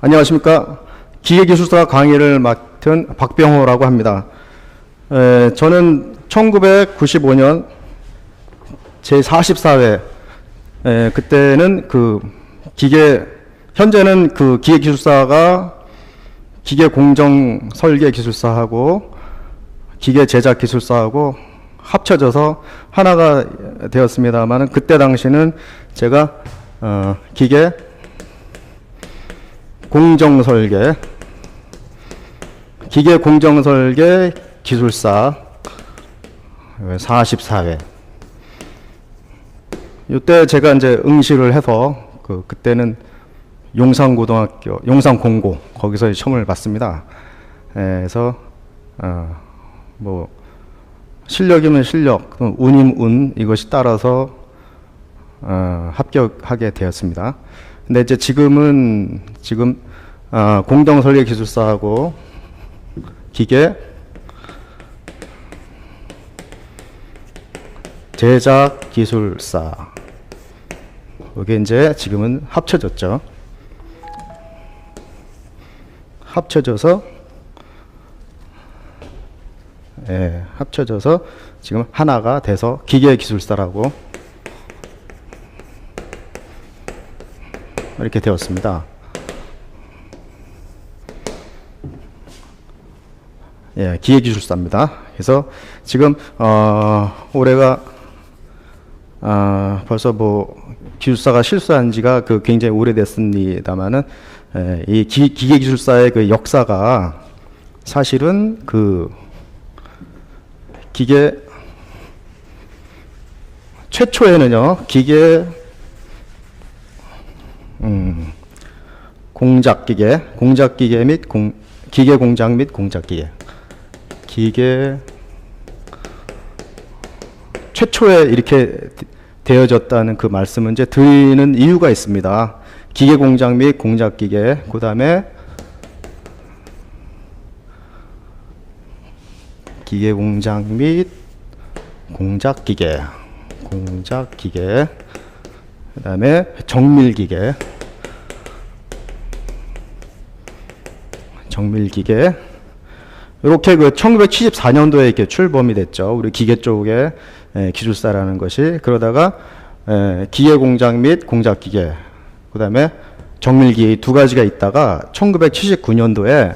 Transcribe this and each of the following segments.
안녕하십니까. 기계기술사 강의를 맡은 박병호라고 합니다. 저는 1995년 제44회 그때는 현재는 기계기술사가 기계공정설계기술사하고 기계제작기술사하고 합쳐져서 하나가 되었습니다만, 그때 당시는 제가 기계공정설계 기술사 44회. 이때 제가 이제 응시를 해서 그때는 용산고등학교, 용산공고 거기서 시험을 봤습니다. 그래서 뭐 실력이면 실력, 운이면 운, 이것이 따라서 합격하게 되었습니다. 근데 이제 지금 공정설계기술사하고 기계 제작기술사, 이게 이제 지금은 합쳐졌죠. 합쳐져서 지금 하나가 돼서 기계기술사라고 이렇게 되었습니다. 기계기술사입니다. 그래서 지금 올해가 벌써 뭐 기술사가 실수한 지가 굉장히 오래됐습니다만은, 이 기계기술사의 그 역사가 사실은 기계 최초에는요, 공작기계 및 기계공작 및 공작기계, 최초에 이렇게 되어졌다는 그 말씀은 이제 드리는 이유가 있습니다. 기계공작 및 공작기계, 그 다음에 기계공작 및 공작기계, 그 다음에 정밀기계, 이렇게 1974년도에 이렇게 출범이 됐죠. 우리 기계 쪽에 기술사라는 것이. 그러다가 기계공작 및 공작기계, 그 다음에 정밀기계, 두 가지가 있다가 1979년도에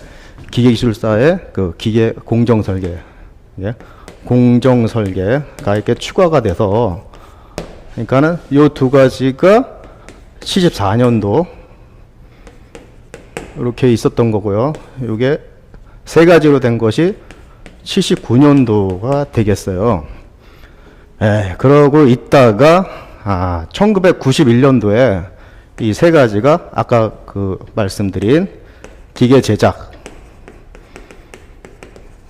기계기술사의 기계공정설계, 공정설계가 이렇게 추가가 돼서, 그러니까는 이 두 가지가 74년도 이렇게 있었던 거고요. 이게 세 가지로 된 것이 79년도가 되겠어요. 그러고 있다가 1991년도에 이 세 가지가 아까 말씀드린 기계 제작,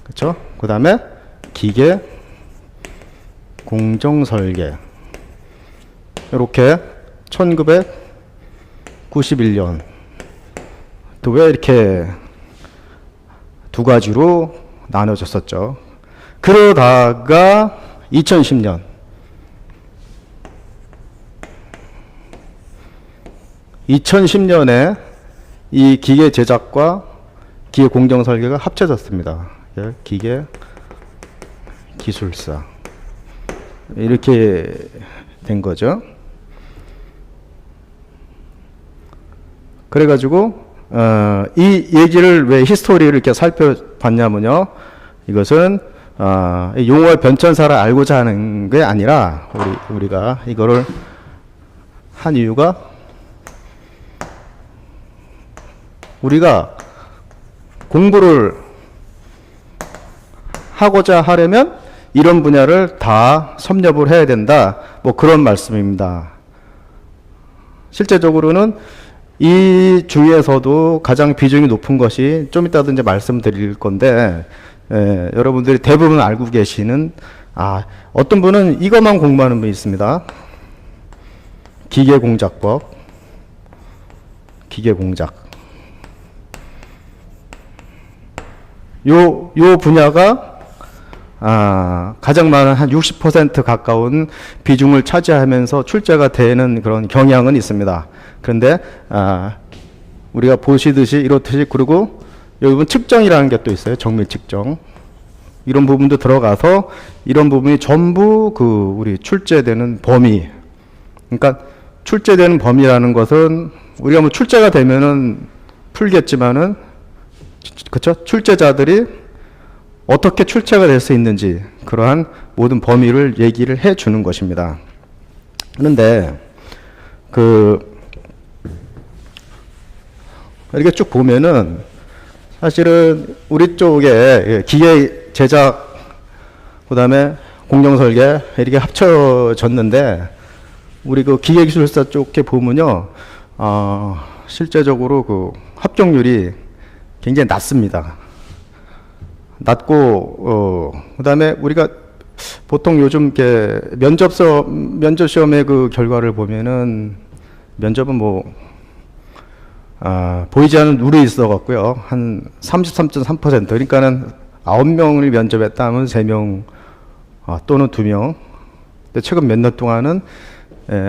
그렇죠? 그 다음에 기계 공정 설계, 이렇게 1991년 또 왜 이렇게 두 가지로 나눠졌었죠. 그러다가 2010년에 이 기계 제작과 기계 공정 설계가 합쳐졌습니다. 기계 기술사, 이렇게 된 거죠. 그래가지고 이 얘기를 왜 히스토리를 이렇게 살펴봤냐면요, 이것은 용어의 변천사를 알고자 하는 게 아니라 우리가 이거를 한 이유가, 우리가 공부를 하고자 하려면 이런 분야를 다 섭렵을 해야 된다, 뭐 그런 말씀입니다. 실제적으로는 이 중에서도 가장 비중이 높은 것이 좀 이따도 이제 말씀드릴 건데, 여러분들이 대부분 알고 계시는, 어떤 분은 이것만 공부하는 분이 있습니다. 기계공작법, 기계공작. 요 분야가 가장 많은 한 60% 가까운 비중을 차지하면서 출제가 되는 그런 경향은 있습니다. 그런데 우리가 보시듯이 이렇듯이, 그리고 여기 보면 측정이라는 게 또 있어요. 정밀 측정. 이런 부분도 들어가서 이런 부분이 전부 우리 출제되는 범위. 그러니까 출제되는 범위라는 것은 우리가 뭐 출제가 되면은 풀겠지만은, 그쵸? 출제자들이 어떻게 출제가 될 수 있는지 그러한 모든 범위를 얘기를 해 주는 것입니다. 그런데 이렇게 쭉 보면은 사실은 우리 쪽에 기계 제작, 그다음에 공정 설계 이렇게 합쳐졌는데, 우리 기계기술사 쪽에 보면요, 실제적으로 합격률이 굉장히 낮습니다. 낮고, 그다음에 우리가 보통 요즘 면접 시험의 결과를 보면은, 면접은 보이지 않는 룰이 있어 갖고요, 한 33.3%, 그러니까는 9명을 면접했다 하면 3명 또는 2명. 근데 최근 몇 년 동안은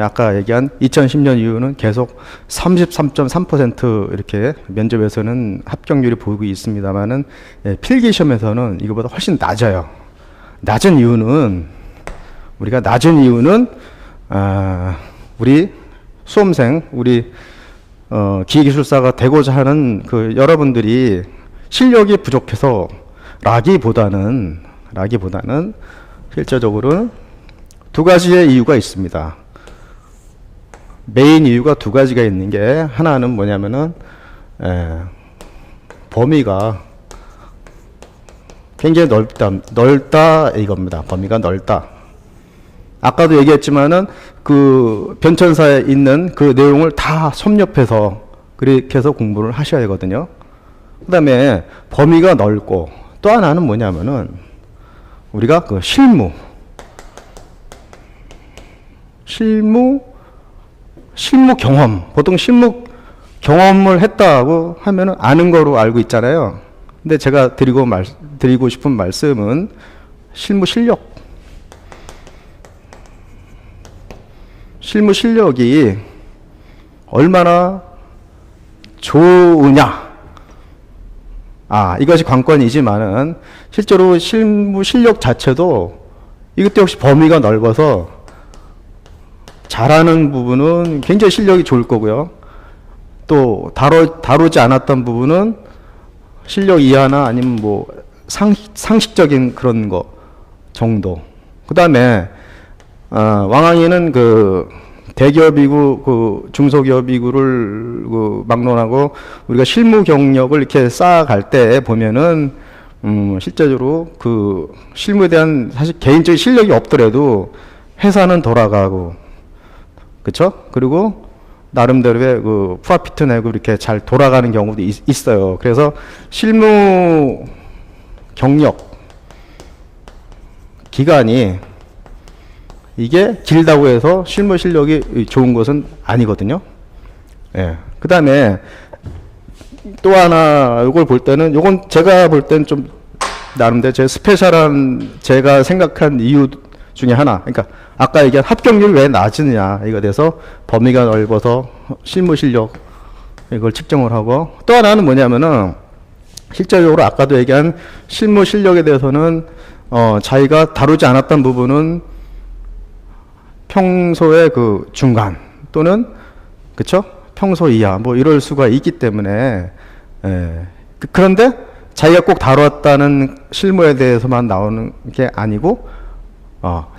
아까 얘기한 2010년 이후는 계속 33.3% 이렇게 면접에서는 합격률이 보이고 있습니다만은, 필기 시험에서는 이거보다 훨씬 낮아요. 낮은 이유는 우리 수험생, 우리 기계기술사가 되고자 하는 여러분들이 실력이 부족해서 라기보다는 실제적으로는 두 가지의 이유가 있습니다. 메인 이유가 두 가지가 있는 게, 하나는 뭐냐면은 범위가 굉장히 넓다 이겁니다. 범위가 넓다. 아까도 얘기했지만은 변천사에 있는 내용을 다 섭렵해서 그렇게 해서 공부를 하셔야 되거든요. 그 다음에 범위가 넓고, 또 하나는 뭐냐면은 우리가 실무 경험, 보통 실무 경험을 했다고 하면은 아는 거로 알고 있잖아요. 근데 제가 드리고 싶은 말씀은 실무 실력이 얼마나 좋으냐. 이것이 관건이지만은 실제로 실무 실력 자체도 이것도 역시 범위가 넓어서 잘하는 부분은 굉장히 실력이 좋을 거고요. 또 다루지 않았던 부분은 실력 이하나 아니면 상식적인 그런 거 정도. 그 다음에 왕왕이는 대기업이고 중소기업이고를 막론하고 우리가 실무 경력을 이렇게 쌓아갈 때 보면은 실제적으로 실무에 대한 사실 개인적인 실력이 없더라도 회사는 돌아가고, 그쵸? 그리고 나름대로의 프로피트 내고 이렇게 잘 돌아가는 경우도 있어요. 그래서 실무 경력 기간이 이게 길다고 해서 실무 실력이 좋은 것은 아니거든요. 그 다음에 또 하나 이걸 볼 때는, 요건 제가 볼 때는 좀 나름대로 제 스페셜한 제가 생각한 이유 중에 하나, 그러니까 아까 얘기한 합격률 왜 낮으냐 이거 대해서 범위가 넓어서 실무 실력 이걸 측정을 하고, 또 하나는 뭐냐면은 실제적으로 아까도 얘기한 실무 실력에 대해서는 자기가 다루지 않았던 부분은 평소의 중간 또는 그쵸? 평소 이하 이럴 수가 있기 때문에, 그런데 자기가 꼭 다뤘다는 실무에 대해서만 나오는 게 아니고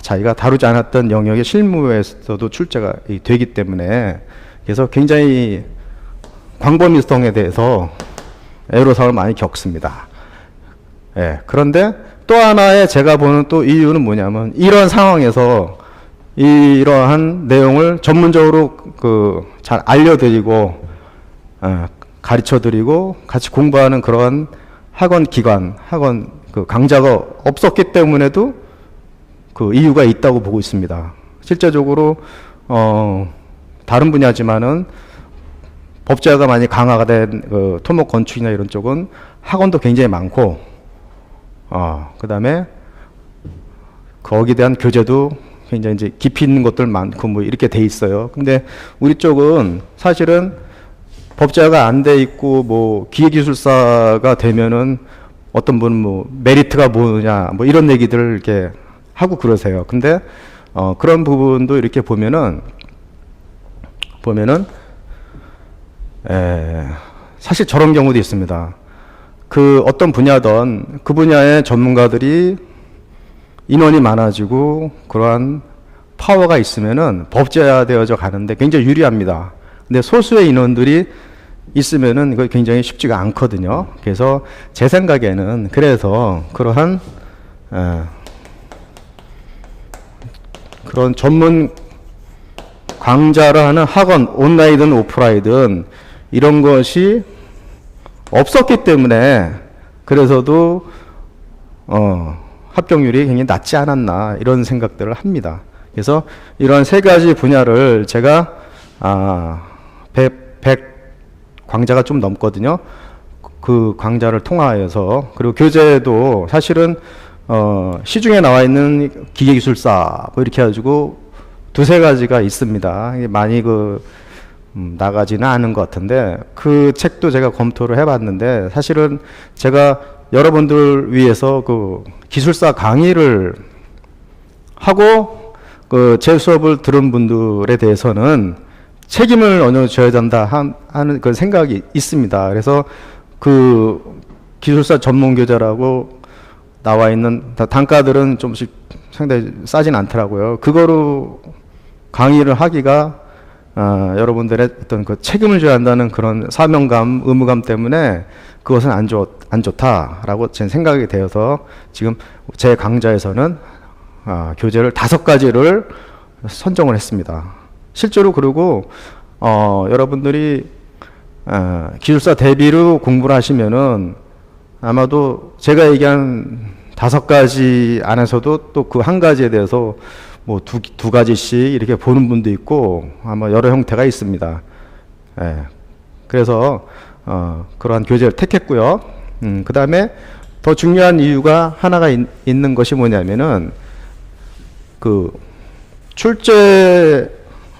자기가 다루지 않았던 영역의 실무에서도 출제가 되기 때문에, 그래서 굉장히 광범위성에 대해서 애로사항을 많이 겪습니다. 그런데 또 하나의 제가 보는 또 이유는 뭐냐면, 이런 상황에서 이러한 내용을 전문적으로 잘 알려드리고 가르쳐드리고 같이 공부하는 그런 학원 강좌가 없었기 때문에도 이유가 있다고 보고 있습니다. 실제적으로 다른 분야지만은 법제화가 많이 강화가 된 토목 건축이나 이런 쪽은 학원도 굉장히 많고, 그 다음에 거기에 대한 교재도 굉장히 이제 깊이 있는 것들 많고 이렇게 돼 있어요. 근데 우리 쪽은 사실은 법제화가 안 돼 있고 뭐 기계기술사가 되면은 어떤 분은 뭐 메리트가 뭐냐 뭐 이런 얘기들을 이렇게 하고 그러세요. 근데 그런 부분도 이렇게 보면은 사실 저런 경우도 있습니다. 그 어떤 분야든 그 분야의 전문가들이 인원이 많아지고 그러한 파워가 있으면은 법제화되어져 가는데 굉장히 유리합니다. 근데 소수의 인원들이 있으면은 이거 굉장히 쉽지가 않거든요. 그래서 제 생각에는 그래서 그러한 그런 전문 강좌를 하는 학원, 온라인이든 오프라인이든 이런 것이 없었기 때문에 그래서도 합격률이 굉장히 낮지 않았나 이런 생각들을 합니다. 그래서 이런 세 가지 분야를 제가 100 강좌가 좀 넘거든요. 그 강좌를 통하여서 그리고 교재도 사실은 시중에 나와 있는 기계기술사 뭐 이렇게 해가지고 두세 가지가 있습니다. 많이 나가지는 않은 것 같은데 그 책도 제가 검토를 해봤는데 사실은 제가 여러분들 위해서 그 기술사 강의를 하고 제 수업을 들은 분들에 대해서는 책임을 어느 정도 져야 된다 하는 그런 생각이 있습니다. 그래서 그 기술사 전문 교재라고 나와 있는 단가들은 좀씩 상당히 싸진 않더라고요. 그거로 강의를 하기가 여러분들의 어떤 그 책임을 져야 한다는 그런 사명감, 의무감 때문에 그것은 안 좋다라고 제 생각이 되어서 지금 제 강좌에서는 교재를 5가지를 선정을 했습니다. 실제로 그리고 여러분들이 기술사 대비로 공부를 하시면은 아마도 제가 얘기한 5가지 안에서도 또 그 한 가지에 대해서 뭐 두 가지씩 이렇게 보는 분도 있고 아마 여러 형태가 있습니다. 그래서 그러한 교재를 택했고요. 그 다음에 더 중요한 이유가 하나가 있는 것이 뭐냐면은 그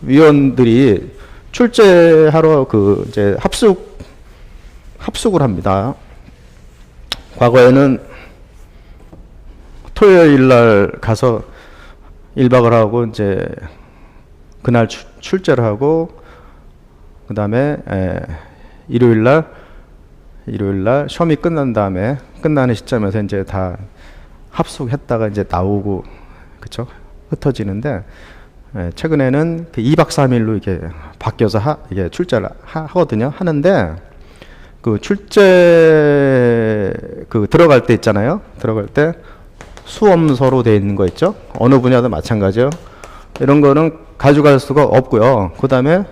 출제위원들이 출제하러 이제 합숙을 합니다. 과거에는 토요일 날 가서 1박을 하고 이제 그날 출제를 하고 그 다음에 일요일 날 시험이 끝난 다음에 끝나는 시점에서 이제 다 합숙했다가 이제 나오고 그쵸? 흩어지는데 최근에는 그 2박 3일로 이렇게 바뀌어서 이게 출제를 하거든요. 하는데 그 출제 들어갈 때 있잖아요. 들어갈 때 수험서로 되어 있는 거 있죠. 어느 분야도 마찬가지요. 이런 거는 가져갈 수가 없고요. 그 다음에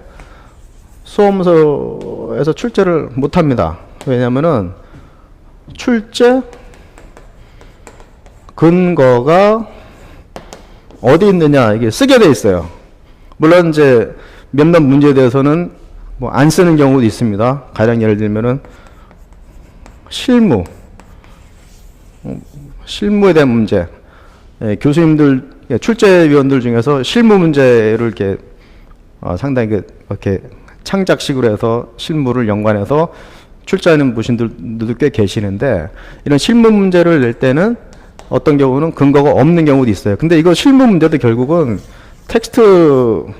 수험서에서 출제를 못 합니다. 왜냐면은 출제 근거가 어디 있느냐 이게 쓰게 돼 있어요. 물론 이제 몇몇 문제에 대해서는 뭐 안 쓰는 경우도 있습니다. 가령 예를 들면은 실무에 대한 문제, 교수님들 출제위원들 중에서 실무 문제를 이렇게 상당히 이렇게 창작식으로 해서 실무를 연관해서 출제하는 분들도 꽤 계시는데 이런 실무 문제를 낼 때는 어떤 경우는 근거가 없는 경우도 있어요. 근데 이거 실무 문제도 결국은 텍스트하고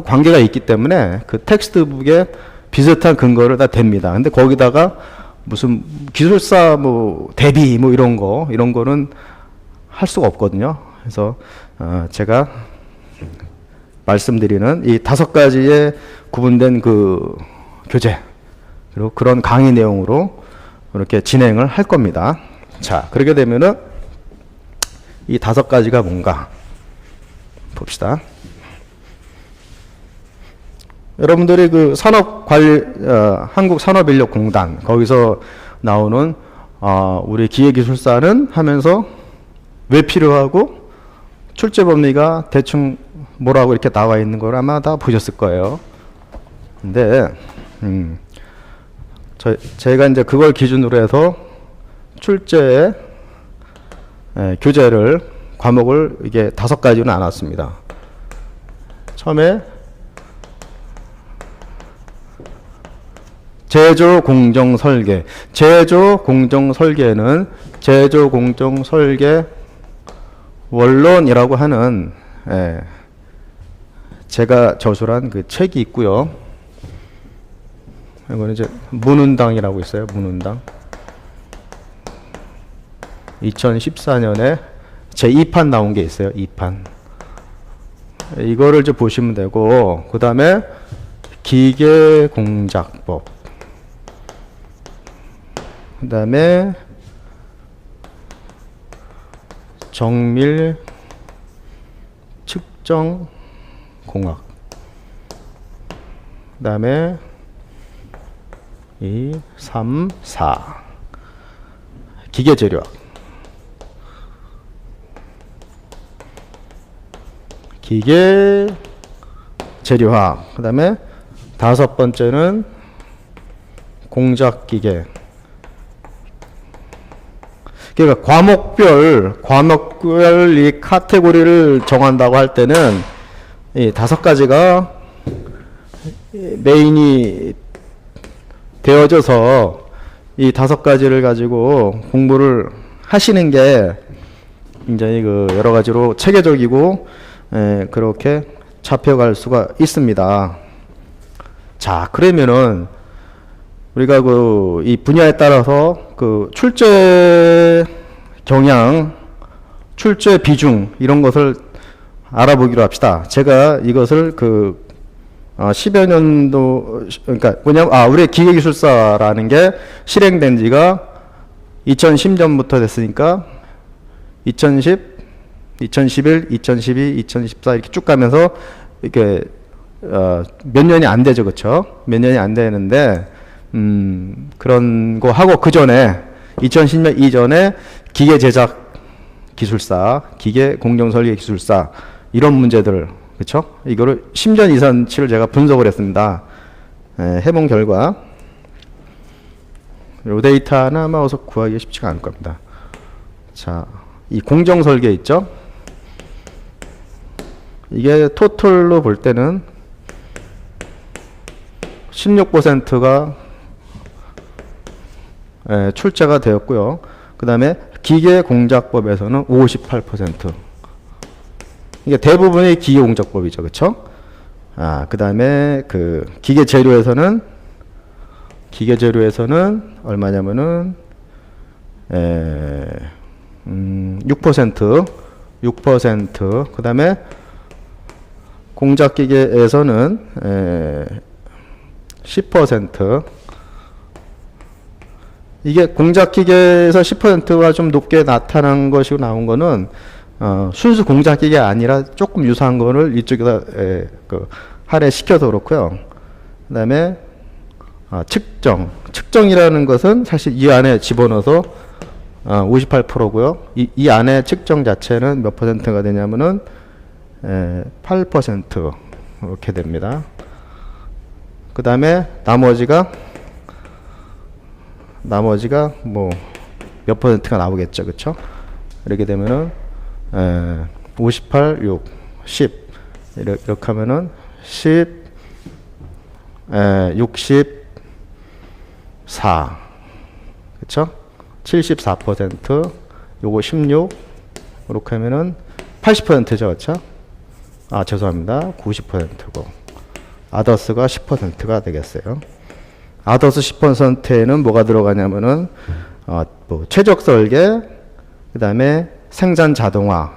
관계가 있기 때문에 그 텍스트북에 비슷한 근거를 다 댑니다. 근데 거기다가 무슨 기술사 뭐 대비 뭐 이런 거는 할 수가 없거든요. 그래서 제가 말씀드리는 이 5가지의 구분된 그 교재 그리고 그런 강의 내용으로 이렇게 진행을 할 겁니다. 자, 그렇게 되면은 이 5가지가 뭔가 봅시다. 여러분들이 그 한국산업인력공단 거기서 나오는 우리 기계기술사는 하면서 왜 필요하고 출제 범위가 대충 뭐라고 이렇게 나와 있는 걸 아마 다 보셨을 거예요. 근데 제가 이제 그걸 기준으로 해서 출제 교재를 과목을 이게 5가지로 나눴습니다. 처음에 제조 공정 설계. 제조 공정 설계는 제조 공정 설계 원론이라고 하는 제가 저술한 그 책이 있고요. 이거는 이제 문운당이라고 있어요. 문운당. 2014년에 제 2판 나온 게 있어요. 2판. 이거를 이제 보시면 되고, 그 다음에 기계공작법. 그 다음에 정밀 측정 공학. 그 다음에 2, 3, 4. 기계재료학. 기계재료학. 그 다음에 5번째는 공작기계. 그러니까 과목별 이 카테고리를 정한다고 할 때는 이 5가지가 메인이 되어져서 이 5가지를 가지고 공부를 하시는 게 굉장히 그 여러 가지로 체계적이고 그렇게 잡혀갈 수가 있습니다. 자, 그러면은 우리가 그 이 분야에 따라서 그 출제 경향, 출제 비중 이런 것을 알아보기로 합시다. 제가 이것을 그 10여 년도 그러니까 뭐냐면 우리 기계기술사라는 게 실행된 지가 2010년부터 됐으니까 2010, 2011, 2012, 2014 이렇게 쭉 가면서 이렇게 몇 년이 안 되죠, 그렇죠? 몇 년이 안 되는데 그런 거 하고 그 전에 2010년 이전에 기계 제작 기술사, 기계 공정 설계 기술사 이런 문제들, 그렇죠? 이거를 10년 이상치를 제가 분석을 했습니다. 해본 결과 이 데이터는 아마 어서 구하기가 쉽지가 않을 겁니다. 자, 이 공정 설계 있죠? 이게 토탈로 볼 때는 16%가 출제가 되었고요. 그 다음에 기계공작법에서는 58%. 이게 대부분이 기계공작법이죠, 그렇죠? 그 다음에 그 기계재료에서는 얼마냐면은 6%. 그 다음에 공작기계에서는 10%. 이게 공작기계에서 10%가 좀 높게 나타난 것이고 나온 거는 순수 공작기계가 아니라 조금 유사한 거를 이쪽에다 할애시켜서 그렇고요. 그 다음에 측정이라는 것은 사실 이 안에 집어넣어서 58%고요. 이 안에 측정 자체는 몇 퍼센트가 되냐면은 8% 이렇게 됩니다. 그 다음에 나머지가 뭐 몇 퍼센트가 나오겠죠, 그렇죠? 이렇게 되면은 58, 6, 10 이렇게 하면은 10, 64, 그렇죠? 74%, 요거 16 이렇게 하면은 80%죠, 그렇죠? 죄송합니다. 90%고 아더스가 10%가 되겠어요. 아더스 10%에는 뭐가 들어가냐면은 뭐 최적 설계, 그 다음에 생산 자동화,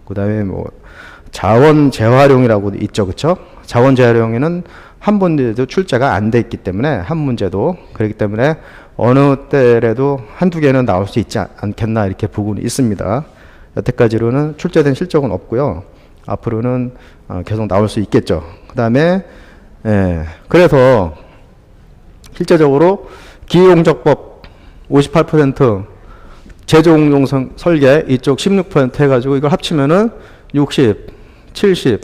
그 다음에 뭐 자원 재활용이라고 있죠, 그렇죠? 자원 재활용에는 한 문제도 출제가 안 돼 있기 때문에 한 문제도 그렇기 때문에 어느 때라도 한두 개는 나올 수 있지 않겠나 이렇게 보고 있습니다. 여태까지로는 출제된 실적은 없고요. 앞으로는 계속 나올 수 있겠죠. 그 다음에 그래서 실제적으로 기계공작법 58%, 제조공정 설계 이쪽 16% 해가지고 이걸 합치면은 60, 70,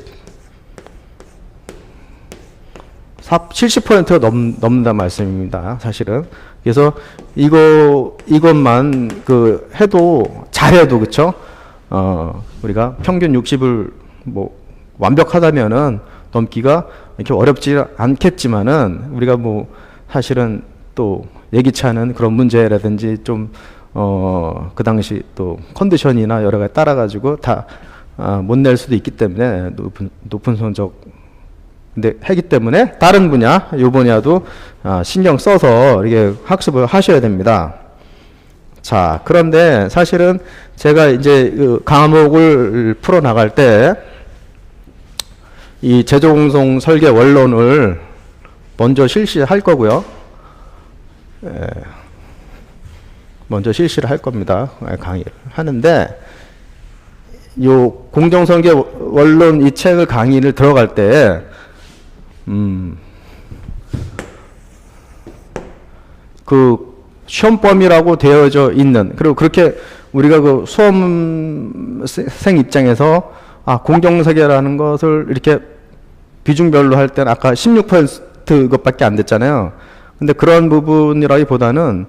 70%가 넘는단 말씀입니다. 사실은. 그래서 이것만 해도 잘해도 그쵸? 우리가 평균 60을 뭐 완벽하다면은 넘기가 이렇게 어렵지 않겠지만은 우리가 뭐 사실은 또 예기치 않은 그런 문제라든지 좀 그 당시 또 컨디션이나 여러 가지 따라 가지고 다 못 낼 수도 있기 때문에 높은 성적 근데 하기 때문에 다른 분야 요 분야도 신경 써서 이렇게 학습을 하셔야 됩니다. 자, 그런데 사실은 제가 이제 그 과목을 풀어 나갈 때 이 제조공정 설계 원론을 먼저 실시할 거고요. 먼저 실시를 할 겁니다. 강의를 하는데 요 공정설계 원론 이 책을 강의를 들어갈 때 그 시험범위라고 되어져 있는 그리고 그렇게 우리가 그 수험생 입장에서 공정설계라는 것을 이렇게 비중별로 할 때는 아까 16% 것밖에 안 됐잖아요. 근데 그런 부분이라기보다는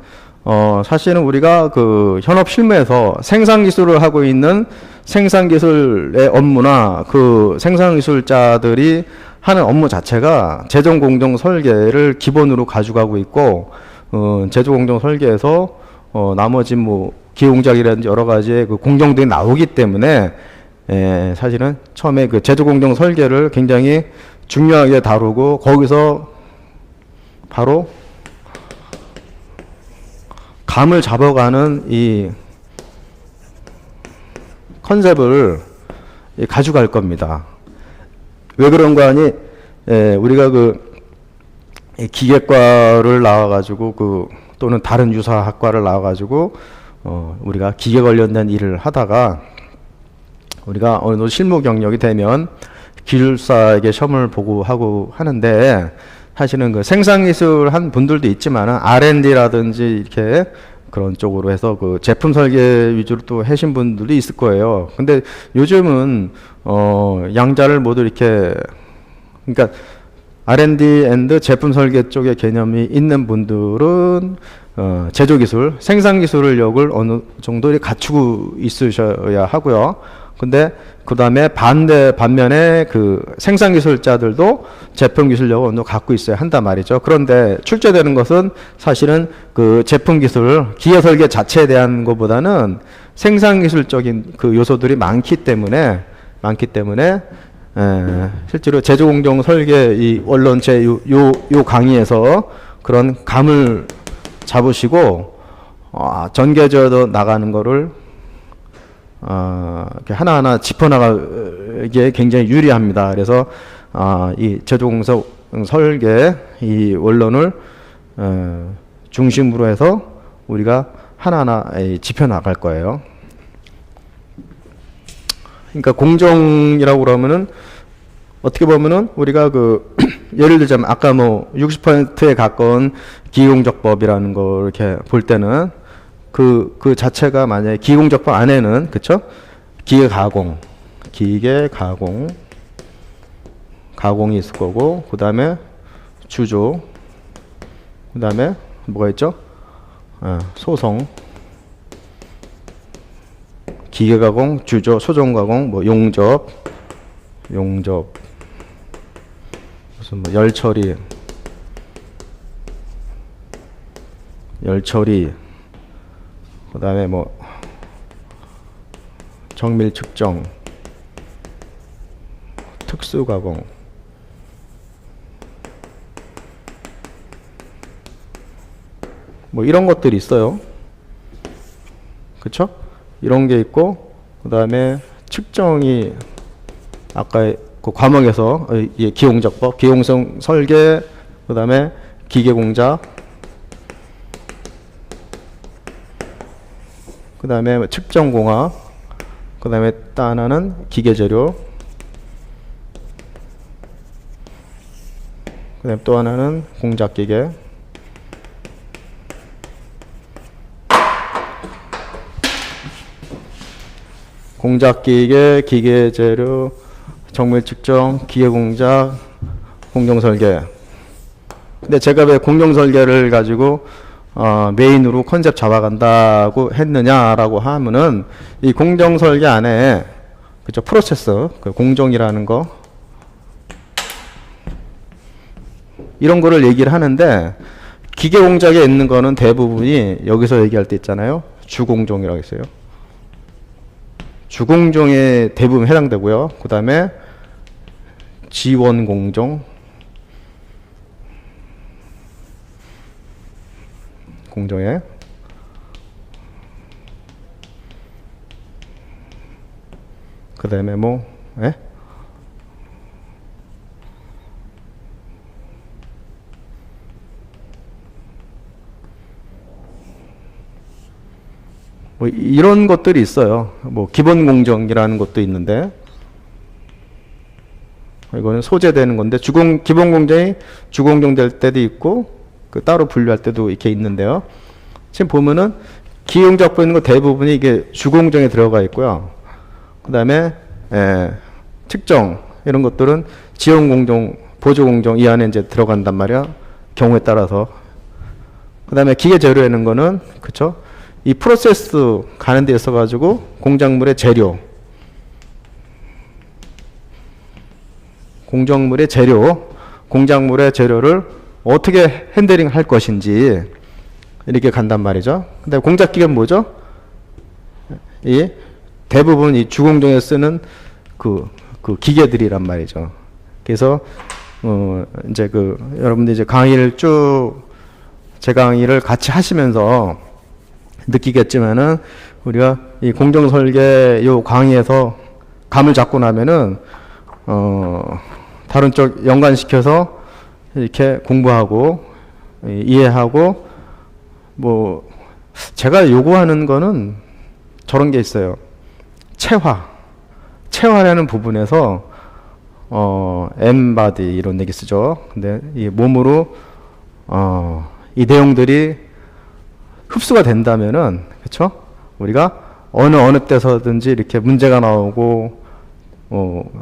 사실은 우리가 그 현업 실무에서 생산기술을 하고 있는 생산기술의 업무나 그 생산기술자들이 하는 업무 자체가 제조공정 설계를 기본으로 가져가고 있고, 제조공정 설계에서 나머지 뭐 기용작이라든지 여러 가지의 그 공정들이 나오기 때문에 사실은 처음에 그 제조공정 설계를 굉장히 중요하게 다루고 거기서 바로 감을 잡아가는 이 컨셉을 가져갈 겁니다. 왜 그런 거 하니? 우리가 그 기계과를 나와가지고 또는 다른 유사학과를 나와가지고 우리가 기계 관련된 일을 하다가 우리가 어느 정도 실무 경력이 되면 기술사에게 시험을 보고 하고 하는데 사실은 그 생산기술 한 분들도 있지만은 R&D라든지 이렇게 그런 쪽으로 해서 그 제품 설계 위주로 또 하신 분들도 있을 거예요. 근데 요즘은 양자를 모두 이렇게 그러니까 R&D 앤드 제품 설계 쪽의 개념이 있는 분들은 제조기술, 생산기술력을 어느 정도 갖추고 있으셔야 하고요. 근데 그 다음에 반면에 그 생산기술자들도 제품기술력을 어느 정도 갖고 있어야 한단 말이죠. 그런데 출제되는 것은 사실은 그 제품기술, 기계설계 자체에 대한 것보다는 생산기술적인 그 요소들이 많기 때문에 실제로 제조공정 설계 이 원론체 요 강의에서 그런 감을 잡으시고 전개적으로 나가는 거를 이렇게 하나하나 짚어나가기에 굉장히 유리합니다. 그래서 이 제조공정 설계 이 원론을 중심으로 해서 우리가 하나하나 짚어나갈 거예요. 그러니까 공정이라고 그러면은 어떻게 보면은 우리가 그 예를 들자면 아까 뭐 60%에 가까운 기계공정법이라는 거 이렇게 볼 때는 그 자체가 만약에 기계공정법 안에는 그쵸? 가공이 있을 거고 그 다음에 주조 그 다음에 뭐가 있죠? 소성 기계가공, 주조, 소정가공, 뭐 용접 무슨 뭐 열처리 그 다음에 뭐 정밀 측정 특수가공 뭐 이런 것들이 있어요. 그쵸? 이런 게 있고 그 다음에 측정이 아까 그 과목에서 기용적법, 기용성 설계 그 다음에 기계공작 그 다음에 측정공학 그 다음에 또 하나는 기계재료 그 다음에 또 하나는 공작기계 공작기계, 기계재료, 정밀측정, 기계공작, 공정설계. 근데 제가 왜 공정설계를 가지고 메인으로 컨셉 잡아간다고 했느냐라고 하면은 이 공정설계 안에 그죠 프로세스, 그 공정이라는 거 이런 거를 얘기를 하는데 기계 공작에 있는 거는 대부분이 여기서 얘기할 때 있잖아요. 주공정이라고 했어요. 주공정에 대부분 해당되고요. 그 다음에 지원공정, 공정에 그 다음에 뭐 예? 뭐 이런 것들이 있어요. 뭐 기본 공정이라는 것도 있는데 이거는 소재되는 건데 기본 공정이 주공정 될 때도 있고 그 따로 분류할 때도 이렇게 있는데요. 지금 보면은 기용작부 있는 거 대부분이 이게 주공정에 들어가 있고요. 그 다음에 특정 이런 것들은 지원공정, 보조공정 이 안에 이제 들어간단 말이야. 경우에 따라서. 그 다음에 기계재료라는 거는 그쵸? 이 프로세스 가는 데 있어 가지고 공작물의 재료, 공작물의 재료를 어떻게 핸들링 할 것인지 이렇게 간단 말이죠. 근데 공작기계는 뭐죠? 이 대부분 이 주공정에 쓰는 그 기계들이란 말이죠. 그래서 이제 여러분들 이제 강의를 제 강의를 같이 하시면서 느끼겠지만은 우리가 이 공정 설계 요 강의에서 감을 잡고 나면은 다른 쪽 연관시켜서 이렇게 공부하고 이해하고 뭐 제가 요구하는 거는 저런 게 있어요. 체화라는 부분에서 엠바디 이런 얘기 쓰죠. 근데 이 몸으로 이 내용들이 흡수가 된다면은 그쵸? 우리가 어느 때서든지 이렇게 문제가 나오고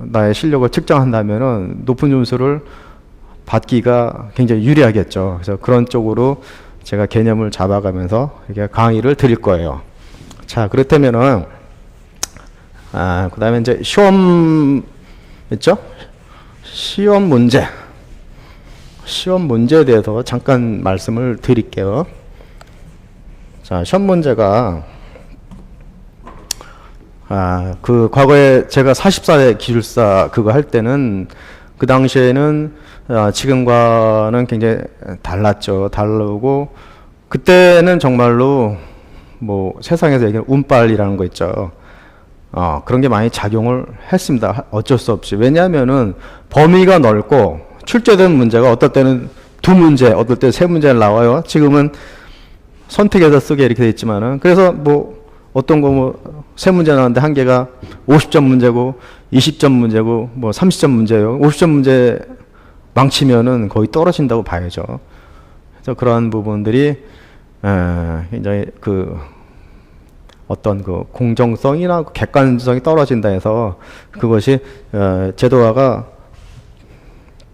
나의 실력을 측정한다면은 높은 점수를 받기가 굉장히 유리하겠죠. 그래서 그런 쪽으로 제가 개념을 잡아가면서 이렇게 강의를 드릴 거예요. 자, 그렇다면은 그 다음에 이제 시험 있죠? 시험 문제에 대해서 잠깐 말씀을 드릴게요. 자, 시험 문제가 과거에 제가 44회 기술사 그거 할 때는 그 당시에는 지금과는 굉장히 달랐죠. 다르고 그때는 정말로 뭐 세상에서 얘기하는 운빨이라는 거 있죠. 그런 게 많이 작용을 했습니다. 어쩔 수 없이. 왜냐하면은 범위가 넓고 출제된 문제가 어떨 때는 2문제, 어떨 때 3문제를 나와요. 지금은 선택해서 쓰게 이렇게 돼 있지만은 그래서 뭐 어떤 거 뭐 3문제 나왔는데 한 개가 50점 문제고 20점 문제고 뭐 30점 문제예요. 50점 문제 망치면은 거의 떨어진다고 봐야죠. 그래서 그러한 부분들이 굉장히 어떤 공정성이나 객관성이 떨어진다 해서 그것이 제도화가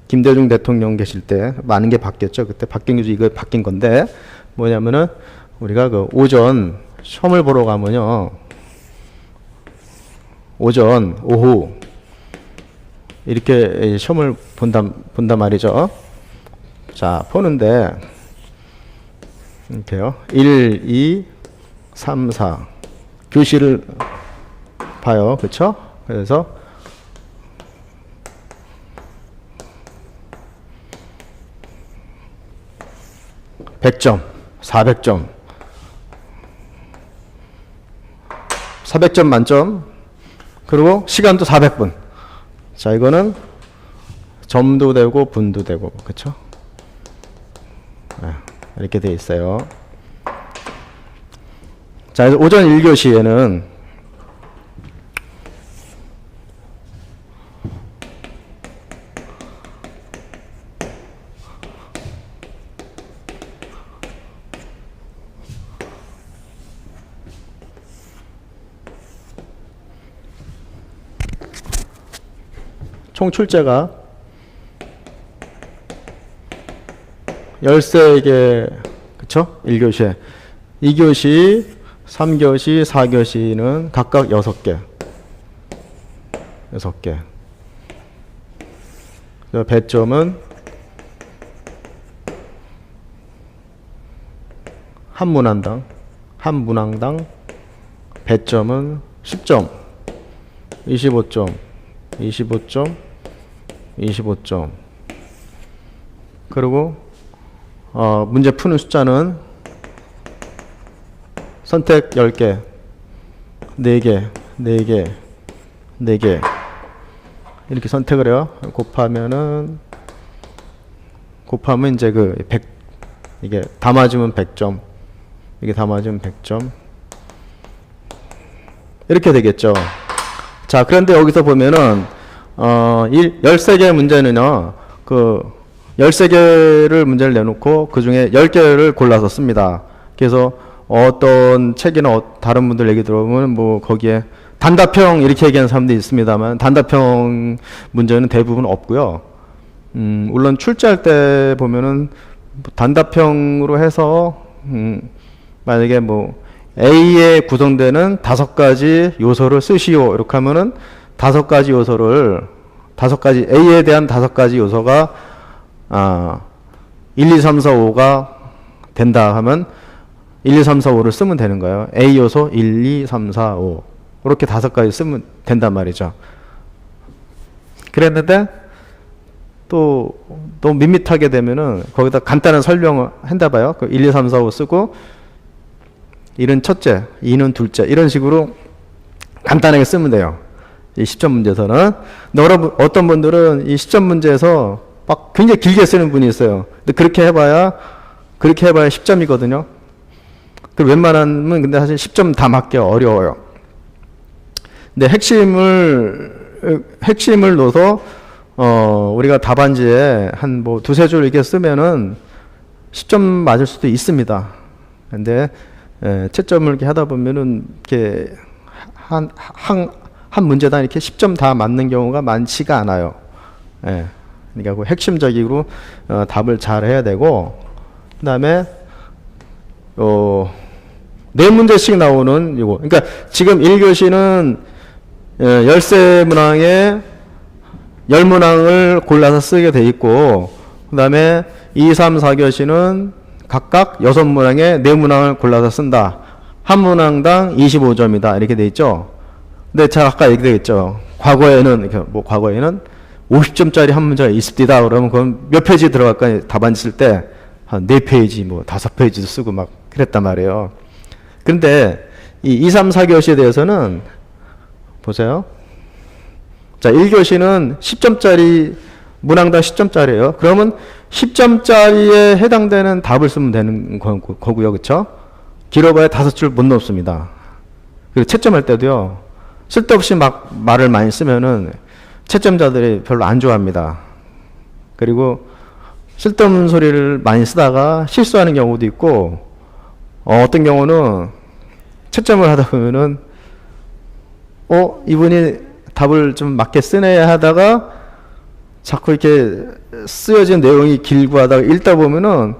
김대중 대통령 계실 때 많은 게 바뀌었죠. 그때 이거 바뀐 건데 뭐냐면은 우리가 오전 시험을 보러 가면요. 오전, 오후 이렇게 시험을 본단 말이죠. 자, 보는데 이렇게요. 1, 2, 3, 4 교시를 봐요. 그렇죠? 그래서 100점, 400점, 400점 만점, 그리고 시간도 400분. 자, 이거는 점도 되고 분도 되고, 그쵸? 이렇게 돼 있어요. 자, 그래서 오전 1교시에는 총 출제가 13개, 그쵸? 1교시에. 2교시, 3교시, 4교시는 각각 6개. 6개. 배점은 한 문항당 배점은 10점, 25점, 25점, 25점. 그리고 문제 푸는 숫자는 선택 10개, 4개, 4개, 4개 이렇게 선택을 해요. 곱하면 이제 그 100, 이게 다 맞으면 100점, 이게 다 맞으면 100점 이렇게 되겠죠. 자, 그런데 여기서 보면은 13개 문제는요, 그 13개를 문제를 내놓고 그 중에 10개를 골라서 씁니다. 그래서 어떤 책이나 다른 분들 얘기 들어보면 뭐 거기에 단답형 이렇게 얘기하는 사람도 있습니다만 단답형 문제는 대부분 없고요. 물론 출제할 때 보면은 단답형으로 해서 만약에 뭐 A에 구성되는 5가지 요소를 쓰시오 이렇게 하면은 5가지 요소를 5가지 A에 대한 5가지 요소가 1, 2, 3, 4, 5가 된다 하면 1, 2, 3, 4, 5를 쓰면 되는 거예요. A 요소 1, 2, 3, 4, 5 이렇게 5가지 쓰면 된단 말이죠. 그랬는데 또 너무 밋밋하게 되면은 거기다 간단한 설명을 한다 봐요. 1, 2, 3, 4, 5 쓰고 1은 첫째, 2는 둘째 이런 식으로 간단하게 쓰면 돼요. 이 10점 문제에서는. 여러분 어떤 분들은 이 10점 문제에서 막 굉장히 길게 쓰는 분이 있어요. 근데 그렇게 해봐야 10점이거든요. 그 웬만하면 근데 사실 10점 다 맞기 어려워요. 근데 핵심을 넣어서 우리가 답안지에 한 뭐 두세 줄 이렇게 쓰면은 10점 맞을 수도 있습니다. 근데 채점을 이렇게 하다 보면은 이렇게 한 문제당 이렇게 10점 다 맞는 경우가 많지가 않아요. 그러니까 그 핵심적으로 답을 잘 해야 되고, 그 다음에 4문제씩 나오는 이거. 그러니까 지금 1교시는 13문항에 10문항을 골라서 쓰게 돼 있고, 그 다음에 2, 3, 4교시는 각각 6문항에 4문항을 골라서 쓴다. 한 문항당 25점이다. 이렇게 돼 있죠. 근데 제가 아까 얘기했죠. 과거에는 50점짜리 한 문제가 있습니다. 그러면 그럼 몇 페이지 들어갈까? 답안 쓸 때 한 4페이지, 뭐 5페이지도 쓰고 막 그랬단 말이에요. 그런데 이 2, 3, 4교시에 대해서는 보세요. 자, 1교시는 10점짜리, 문항당 10점짜리예요. 그러면 10점짜리에 해당되는 답을 쓰면 되는 거고요. 그쵸? 길어봐야 5줄 못 넣습니다. 그리고 채점할 때도요. 쓸데없이 막 말을 많이 쓰면은 채점자들이 별로 안 좋아합니다. 그리고 쓸데없는 소리를 많이 쓰다가 실수하는 경우도 있고, 어떤 경우는 채점을 하다 보면은 이분이 답을 좀 맞게 쓰네 하다가 자꾸 이렇게 쓰여진 내용이 길고 하다가 읽다 보면은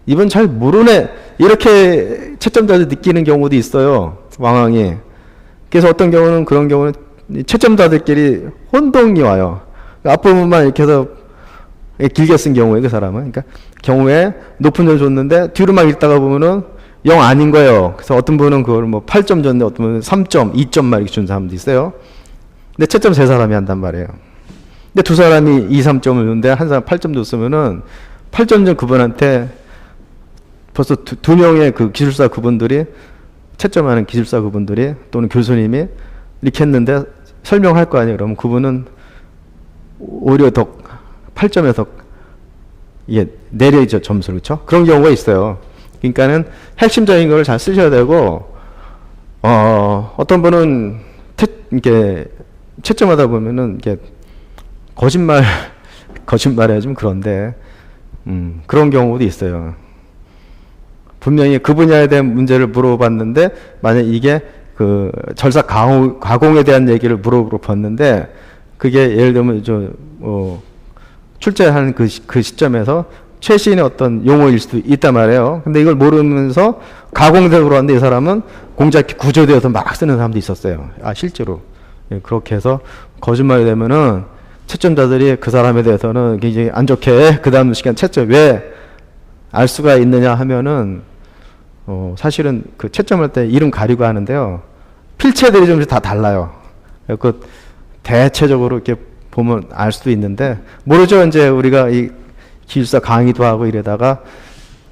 이분 잘 모르네 이렇게 채점자들이 느끼는 경우도 있어요. 왕왕이. 그래서 어떤 경우는 그런 경우는 채점자들끼리 혼동이 와요. 앞부분만 이렇게 해서 길게 쓴 경우에 그 사람은. 그러니까 경우에 높은 점 줬는데 뒤로 막 읽다가 보면은 0 아닌 거예요. 그래서 어떤 분은 그걸 뭐 8점 줬는데 어떤 분은 3점, 2점 막 이렇게 준 사람도 있어요. 근데 채점 세 사람이 한단 말이에요. 근데 두 사람이 2, 3점을 줬는데 한 사람 8점 줬으면은 8점 준 그분한테 벌써 두 명의 그 기술사 그분들이 채점하는 기술사 그분들이 또는 교수님이 이렇게 했는데 설명할 거 아니에요. 그러면 그분은 오히려 더 8점에서 이게 내려져 점수를. 그렇죠? 그런 경우가 있어요. 그러니까는 핵심적인 걸 잘 쓰셔야 되고, 어떤 분은 이렇게 채점하다 보면은 이게 거짓말이 좀 그런데, 그런 경우도 있어요. 분명히 그 분야에 대한 문제를 물어봤는데, 만약 이게 그 절사 가공에 대한 얘기를 물어봤는데, 그게 예를 들면 출제하는 그 시점에서 최신의 어떤 용어일 수도 있단 말이에요. 근데 이걸 모르면서 가공색으로 하는데 이 사람은 공작 구조되어서 막 쓰는 사람도 있었어요. 실제로. 그렇게 해서 거짓말이 되면은 채점자들이 그 사람에 대해서는 굉장히 안 좋게 그 다음 시간 채점 왜 알 수가 있느냐 하면은, 사실은 그 채점할 때 이름 가리고 하는데요. 필체들이 좀 다 달라요. 그 대체적으로 이렇게 보면 알 수도 있는데, 모르죠. 이제 우리가 이 기술사 강의도 하고 이러다가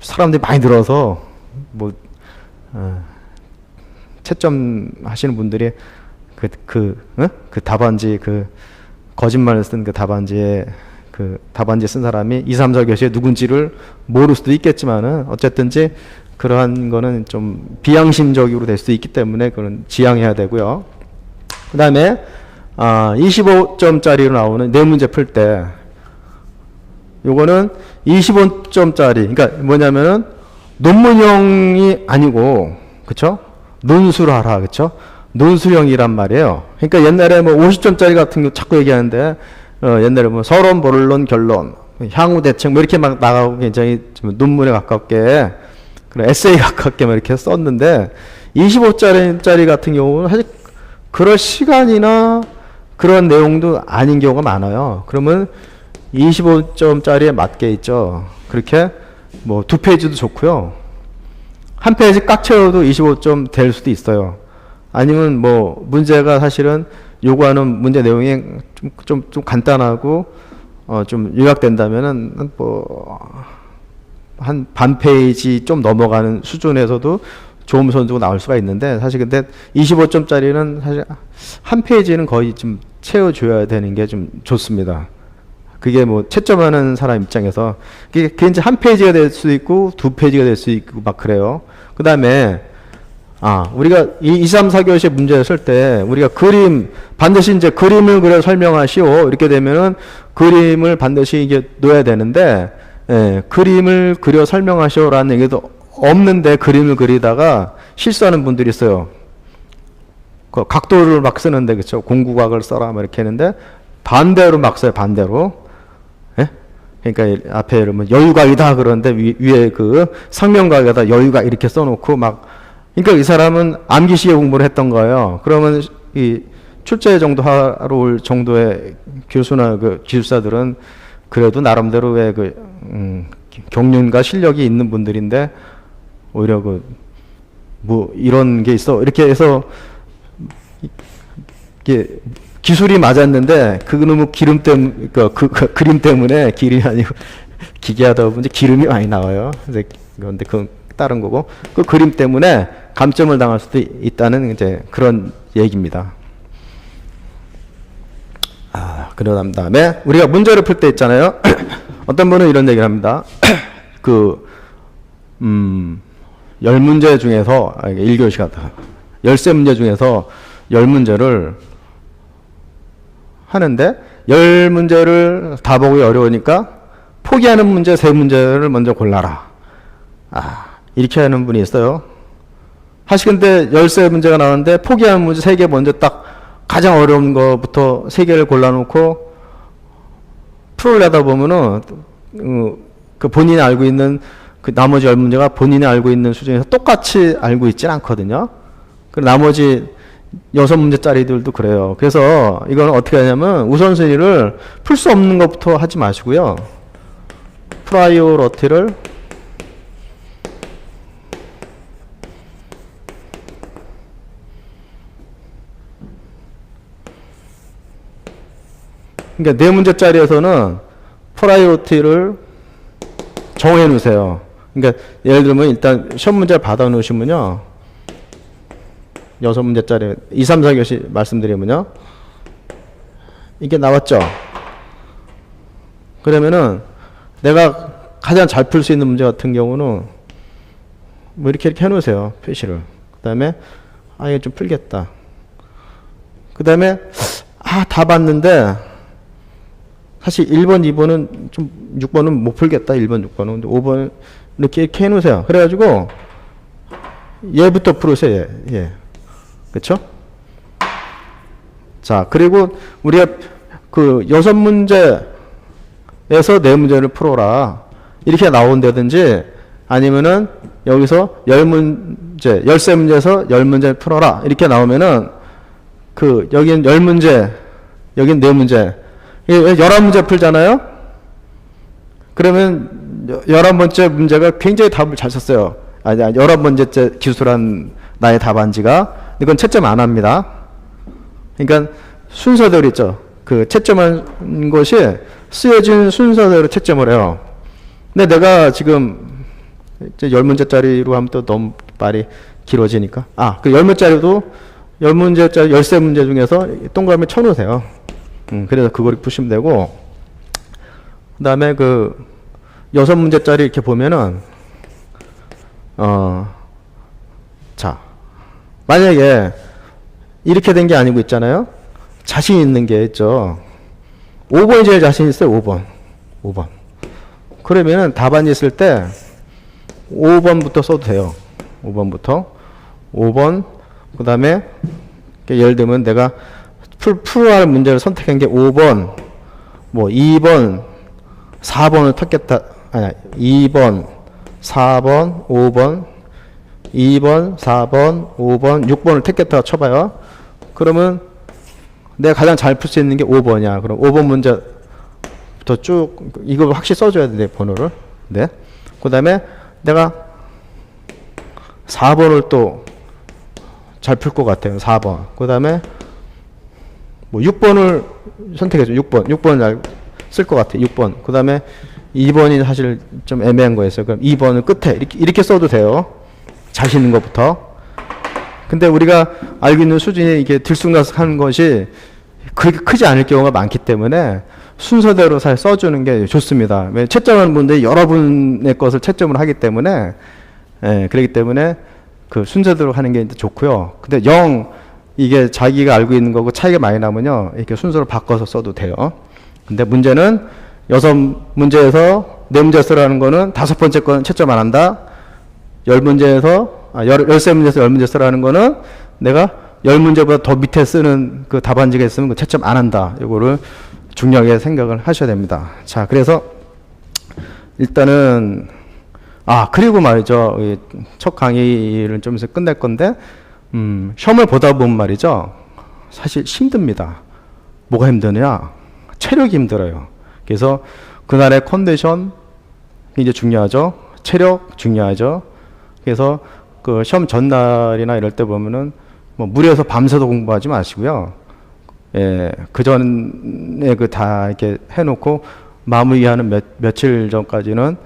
사람들이 많이 늘어서, 채점 하시는 분들이 그 답안지, 거짓말을 쓴 그 답안지에 답안지 쓴 사람이 2, 3, 4교시에 누군지를 모를 수도 있겠지만은, 어쨌든지 그러한 거는 좀 비양심적으로 될 수 있기 때문에 그건 지양해야 되고요. 그 다음에 25점짜리로 나오는 네 문제 풀 때, 요거는 25점짜리, 그러니까 뭐냐면은 논문형이 아니고, 그쵸? 논술하라, 그쵸? 논술형이란 말이에요. 그러니까 옛날에 50점짜리 같은 거 자꾸 얘기하는데, 옛날에 서론, 본론, 결론, 향후 대책 이렇게 막 나가고 굉장히 좀 논문에 가깝게, 그런 에세이 가깝게 이렇게 썼는데, 25짜리 같은 경우는 사실 그럴 시간이나 그런 내용도 아닌 경우가 많아요. 그러면 25점짜리에 맞게 있죠. 그렇게 두 페이지도 좋고요. 한 페이지 꽉 채워도 25점 될 수도 있어요. 아니면 문제가 사실은 요구하는 문제 내용이 좀 간단하고 좀 요약된다면은 한 반 페이지 좀 넘어가는 수준에서도 좋은 선수가 나올 수가 있는데, 사실 근데 25점짜리는 사실 한 페이지는 거의 좀 채워줘야 되는 게 좀 좋습니다. 그게 채점하는 사람 입장에서 그게 이제 한 페이지가 될 수 있고 두 페이지가 될 수 있고 막 그래요. 그 다음에 우리가 2, 3, 4교시 문제를 쓸 때 우리가 반드시 이제 그림을 그려 설명하시오 이렇게 되면은 그림을 반드시 이게 놓아야 되는데, 그림을 그려 설명하시오라는 얘기도 없는데 그림을 그리다가 실수하는 분들이 있어요. 그 각도를 막 쓰는데, 그쵸? 공구각을 써라 막 이렇게 했는데 반대로 막 써요. 반대로. 그러니까 앞에 이러면 여유각이다 그러는데 위에 그 상명각에다 여유각 이렇게 써놓고 그러니까 이 사람은 암기시계 공부를 했던 거예요. 그러면 이 출제 정도 하러 올 정도의 교수나 기술사들은 그래도 나름대로의 경륜과 실력이 있는 분들인데, 오히려 이런 게 있어 이렇게 해서 이게 기술이 맞았는데 그놈의 기름 때문에 그림 때문에 기름이 아니고 기계하다 보면 이제 기름이 많이 나와요. 그런데 그건 다른 거고, 그 그림 때문에 감점을 당할 수도 있다는 이제 그런 얘기입니다. 그런 다음에 우리가 문제를 풀 때 있잖아요. 어떤 분은 이런 얘기를 합니다. 10문제 중에서 1교시 같아. 13문제 중에서 10문제를 하는데 10문제를 다 보기 어려우니까 포기하는 문제 3문제를 먼저 골라라. 이렇게 하는 분이 있어요. 사실 근데 13문제가 나오는데 포기하는 문제 3개 먼저 딱 가장 어려운 거부터 3개를 골라놓고 풀으려다 보면은 그 본인이 알고 있는 그 나머지 10문제가 본인이 알고 있는 수준에서 똑같이 알고 있진 않거든요. 그 나머지 6문제짜리들도 그래요. 그래서 이건 어떻게 하냐면 우선순위를 풀 수 없는 것부터 하지 마시고요. 프라이오리티를 그러니까 4문제짜리에서는 프라이오리티를 정해 놓으세요. 그러니까 예를 들면 일단 시험 문제를 받아 놓으시면요. 6문제짜리 2, 3, 4교시 말씀드리면요. 이게 나왔죠. 그러면은 내가 가장 잘 풀 수 있는 문제 같은 경우는 이렇게 해 놓으세요. 표시를. 그 다음에 이거 좀 풀겠다. 그 다음에 다 봤는데 사실 1번, 2번은 좀 6번은 못 풀겠다. 1번, 6번은. 근데 5번 이렇게 해 놓으세요. 그래가지고 얘부터 풀으세요. 얘. 그쵸? 자, 그리고 우리가 6문제에서 4문제를 풀어라. 이렇게 나온다든지 아니면은 여기서 10문제, 13문제에서 10문제를 풀어라. 이렇게 나오면은 여긴 10문제, 여긴 4문제. 11문제 풀잖아요? 그러면 11번째 문제가 굉장히 답을 잘 썼어요. 아니, 11번째 기술한 나의 답안지가. 이건 채점 안 합니다. 그러니까 순서대로 있죠. 그 채점한 것이 쓰여진 순서대로 채점을 해요. 근데 내가 지금 이제 10문제짜리로 하면 또 너무 말이 길어지니까. 그 10문제짜리도 10문제짜리 13문제 중에서 동그라미 쳐놓으세요. 그래서 그걸 푸시면 되고, 그 다음에 그 6문제짜리 이렇게 보면은, 자, 만약에 이렇게 된 게 아니고 있잖아요. 자신 있는 게 있죠. 5번이 제일 자신 있어요. 5번. 그러면은 답안지 쓸 때 5번부터 써도 돼요. 5번부터. 5번. 그 다음에 예를 들면 내가 풀어야 할 문제를 선택한 게 5번, 뭐 2번, 4번을 택했다. 아니, 2번, 4번, 5번, 2번, 4번, 5번, 6번을 택했다고 쳐봐요. 그러면 내가 가장 잘 풀 수 있는 게 5번이야. 그럼 5번 문제부터 쭉, 이거 확실히 써줘야 돼, 번호를. 네. 그 다음에 내가 4번을 또 잘 풀 것 같아요. 4번. 그 다음에 뭐 6번을 선택해줘. 6번 잘 쓸 것 같아요. 6번. 그 다음에 2번이 사실 좀 애매한 거였어요. 그럼 2번을 끝에 이렇게 써도 돼요. 자신 있는 것부터. 근데 우리가 알고 있는 수준이 이게 들쑥날쑥한 것이 그렇게 크지 않을 경우가 많기 때문에 순서대로 잘 써주는 게 좋습니다. 채점하는 분들이 여러분의 것을 채점을 하기 때문에, 그렇기 때문에 그 순서대로 하는 게 좋고요. 근데 이게 자기가 알고 있는 거고 차이가 많이 나면요, 이렇게 순서를 바꿔서 써도 돼요. 근데 문제는 6문제에서 4문제 쓰라는 거는 5번째 거는 채점 안 한다. 13문제에서 10문제 쓰라는 거는 내가 10문제보다 더 밑에 쓰는 그 답안지가 있으면 그 채점 안 한다. 이거를 중요하게 생각을 하셔야 됩니다. 자, 그래서 일단은 그리고 말이죠. 첫 강의를 좀 있어 끝낼 건데, 시험을 보다 보면 말이죠. 사실 힘듭니다. 뭐가 힘드냐? 체력이 힘들어요. 그래서 그날의 컨디션 이제 중요하죠. 체력 중요하죠. 그래서 그 시험 전날이나 이럴 때 보면은 뭐 무리해서 밤새도 공부하지 마시고요. 그 전에 그 다 이렇게 해놓고 마무리하는 며칠 전까지는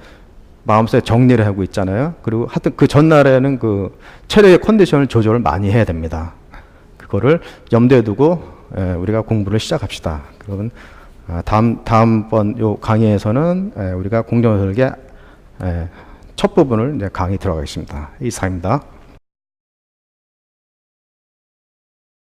마음속에 정리를 하고 있잖아요. 그리고 하여튼 그 전날에는 그 체력의 컨디션을 조절을 많이 해야 됩니다. 그거를 염두에 두고 우리가 공부를 시작합시다. 그러면 다음번 요 강의에서는 우리가 공정설계 첫 부분을 이제 강의 들어가겠습니다. 이상입니다.